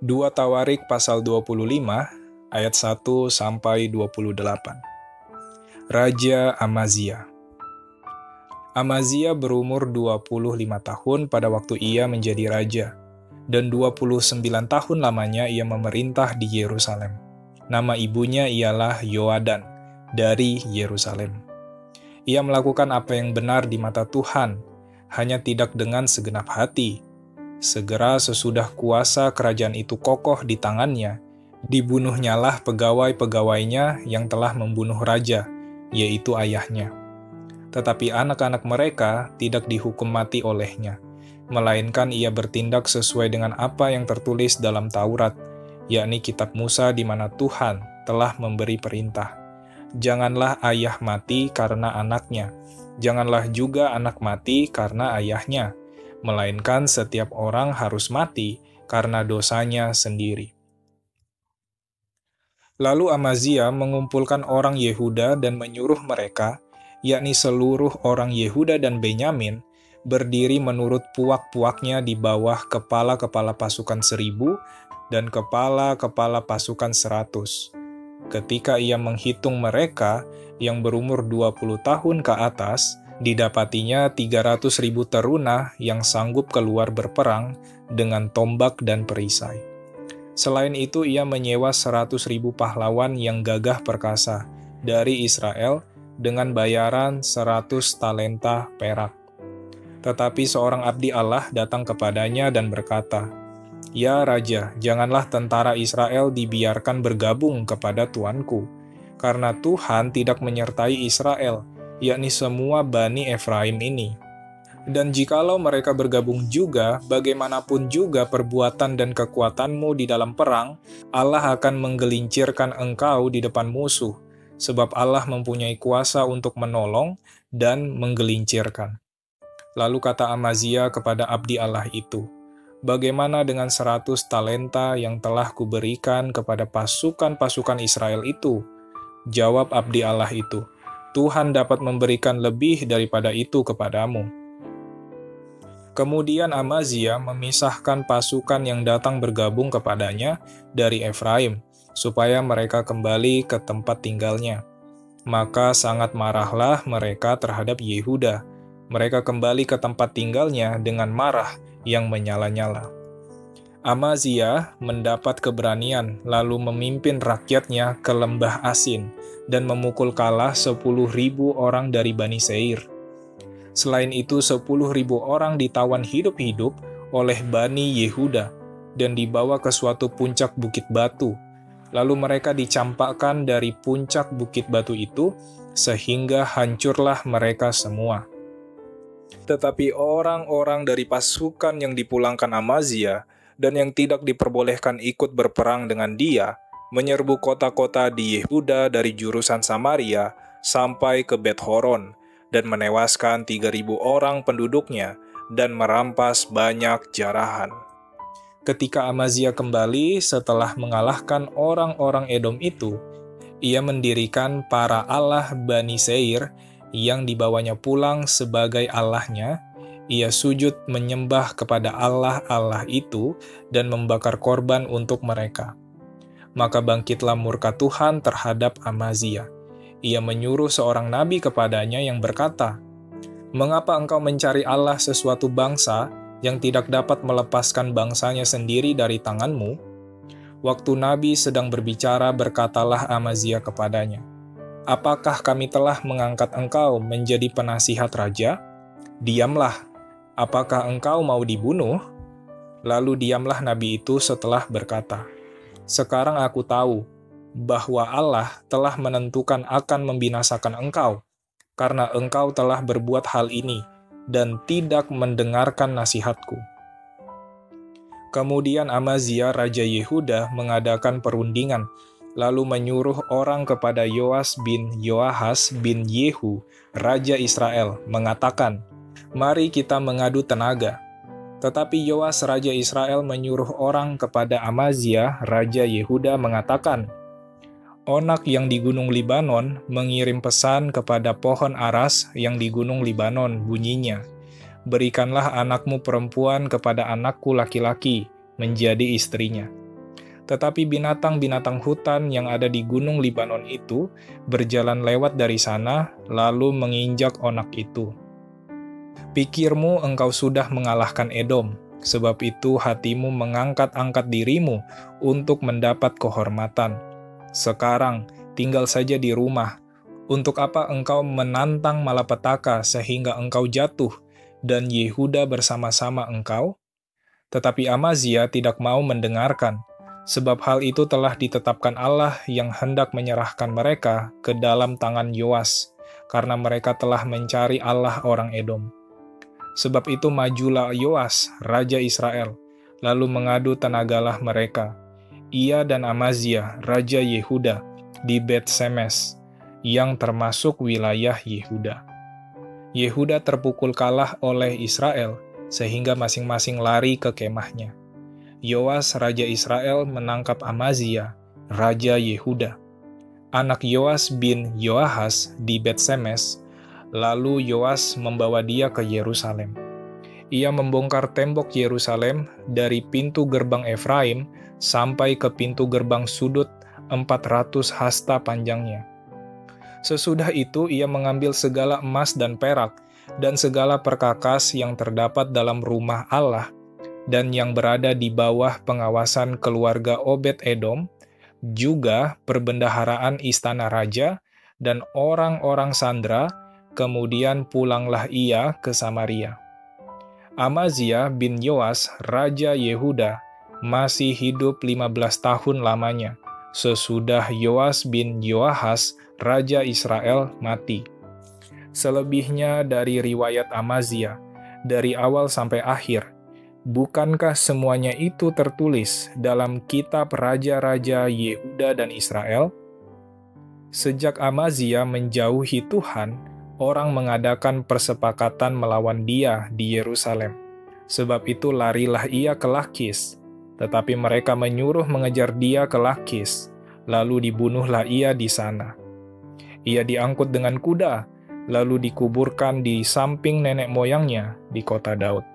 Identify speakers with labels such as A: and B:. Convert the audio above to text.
A: 2 Tawarik pasal 25 ayat 1 sampai 28. Raja Amazia. Amazia berumur 25 tahun pada waktu ia menjadi raja, dan 29 tahun lamanya ia memerintah di Yerusalem. Nama ibunya ialah Yoadan dari Yerusalem. Ia melakukan apa yang benar di mata Tuhan, hanya tidak dengan segenap hati. Segera sesudah kuasa kerajaan itu kokoh di tangannya, dibunuhnyalah pegawai-pegawainya yang telah membunuh raja, yaitu ayahnya. Tetapi anak-anak mereka tidak dihukum mati olehnya, melainkan ia bertindak sesuai dengan apa yang tertulis dalam Taurat, yakni kitab Musa di mana Tuhan telah memberi perintah. Janganlah ayah mati karena anaknya, janganlah juga anak mati karena ayahnya, melainkan setiap orang harus mati karena dosanya sendiri. Lalu Amazia mengumpulkan orang Yehuda dan menyuruh mereka, yakni seluruh orang Yehuda dan Benyamin, berdiri menurut puak-puaknya di bawah kepala-kepala pasukan 1.000 dan kepala-kepala pasukan 100. Ketika ia menghitung mereka yang berumur 20 tahun ke atas, didapatinya 300.000 teruna yang sanggup keluar berperang dengan tombak dan perisai. Selain itu, ia menyewa 100.000 pahlawan yang gagah perkasa dari Israel dengan bayaran 100 talenta perak. Tetapi seorang abdi Allah datang kepadanya dan berkata, "Ya Raja, janganlah tentara Israel dibiarkan bergabung kepada tuanku, karena Tuhan tidak menyertai Israel, yakni semua Bani Efraim ini. Dan jikalau mereka bergabung juga, bagaimanapun juga perbuatan dan kekuatanmu di dalam perang, Allah akan menggelincirkan engkau di depan musuh, sebab Allah mempunyai kuasa untuk menolong dan menggelincirkan." Lalu kata Amazia kepada abdi Allah itu, "Bagaimana dengan 100 talenta yang telah kuberikan kepada pasukan-pasukan Israel itu?" Jawab abdi Allah itu, "Tuhan dapat memberikan lebih daripada itu kepadamu." Kemudian Amazia memisahkan pasukan yang datang bergabung kepadanya dari Efraim, supaya mereka kembali ke tempat tinggalnya. Maka sangat marahlah mereka terhadap Yehuda. Mereka kembali ke tempat tinggalnya dengan marah yang menyala-nyala. Amazia mendapat keberanian lalu memimpin rakyatnya ke lembah Asin dan memukul kalah 10.000 orang dari Bani Seir. Selain itu 10.000 orang ditawan hidup-hidup oleh Bani Yehuda dan dibawa ke suatu puncak bukit batu. Lalu mereka dicampakkan dari puncak bukit batu itu, sehingga hancurlah mereka semua. Tetapi orang-orang dari pasukan yang dipulangkan Amazia dan yang tidak diperbolehkan ikut berperang dengan dia, menyerbu kota-kota di Yehuda dari jurusan Samaria sampai ke Bet-Horon, dan menewaskan 3.000 orang penduduknya, dan merampas banyak jarahan. Ketika Amazia kembali setelah mengalahkan orang-orang Edom itu, ia mendirikan para Allah Bani Seir yang dibawanya pulang sebagai Allahnya. Ia sujud menyembah kepada Allah-Allah itu dan membakar korban untuk mereka. Maka bangkitlah murka Tuhan terhadap Amazia. Ia menyuruh seorang nabi kepadanya yang berkata, "Mengapa engkau mencari Allah sesuatu bangsa yang tidak dapat melepaskan bangsanya sendiri dari tanganmu?" Waktu nabi sedang berbicara, berkatalah Amazia kepadanya, "Apakah kami telah mengangkat engkau menjadi penasihat raja? Diamlah, apakah engkau mau dibunuh?" Lalu diamlah nabi itu setelah berkata, "Sekarang aku tahu bahwa Allah telah menentukan akan membinasakan engkau, karena engkau telah berbuat hal ini dan tidak mendengarkan nasihatku." Kemudian Amazia Raja Yehuda mengadakan perundingan, lalu menyuruh orang kepada Yoas bin Yoahas bin Yehu, Raja Israel, mengatakan, "Mari kita mengadu tenaga." Tetapi Yoas Raja Israel menyuruh orang kepada Amazia Raja Yehuda mengatakan, "Onak yang di Gunung Libanon mengirim pesan kepada pohon aras yang di Gunung Libanon, bunyinya, 'Berikanlah anakmu perempuan kepada anakku laki-laki, menjadi istrinya.' Tetapi binatang-binatang hutan yang ada di gunung Libanon itu berjalan lewat dari sana, lalu menginjak onak itu. Pikirmu engkau sudah mengalahkan Edom, sebab itu hatimu mengangkat-angkat dirimu untuk mendapat kehormatan. Sekarang tinggal saja di rumah. Untuk apa engkau menantang malapetaka sehingga engkau jatuh, dan Yehuda bersama-sama engkau? Tetapi Amazia tidak mau mendengarkan, sebab hal itu telah ditetapkan Allah yang hendak menyerahkan mereka ke dalam tangan Yoas, karena mereka telah mencari Allah orang Edom. Sebab itu majulah Yoas, Raja Israel, lalu mengadu tenagalah mereka, ia dan Amazia, Raja Yehuda, di Bet-Semes, yang termasuk wilayah Yehuda. Yehuda terpukul kalah oleh Israel, sehingga masing-masing lari ke kemahnya. Yoas, Raja Israel, menangkap Amazia, Raja Yehuda, anak Yoas bin Yoahas di Bet-Semes, lalu Yoas membawa dia ke Yerusalem. Ia membongkar tembok Yerusalem dari pintu gerbang Efraim sampai ke pintu gerbang sudut 400 hasta panjangnya. Sesudah itu ia mengambil segala emas dan perak, dan segala perkakas yang terdapat dalam rumah Allah, dan yang berada di bawah pengawasan keluarga Obed-Edom, juga perbendaharaan istana raja, dan orang-orang sandera, kemudian pulanglah ia ke Samaria. Amazia bin Yoas, Raja Yehuda, masih hidup 15 tahun lamanya, sesudah Yoas bin Yoahas, Raja Israel, mati. Selebihnya dari riwayat Amazia, dari awal sampai akhir, bukankah semuanya itu tertulis dalam kitab Raja-Raja Yehuda dan Israel? Sejak Amazia menjauhi Tuhan, orang mengadakan persepakatan melawan dia di Yerusalem. Sebab itu larilah ia ke Lakis, tetapi mereka menyuruh mengejar dia ke Lakis, lalu dibunuhlah ia di sana. Ia diangkut dengan kuda, lalu dikuburkan di samping nenek moyangnya di kota Daud.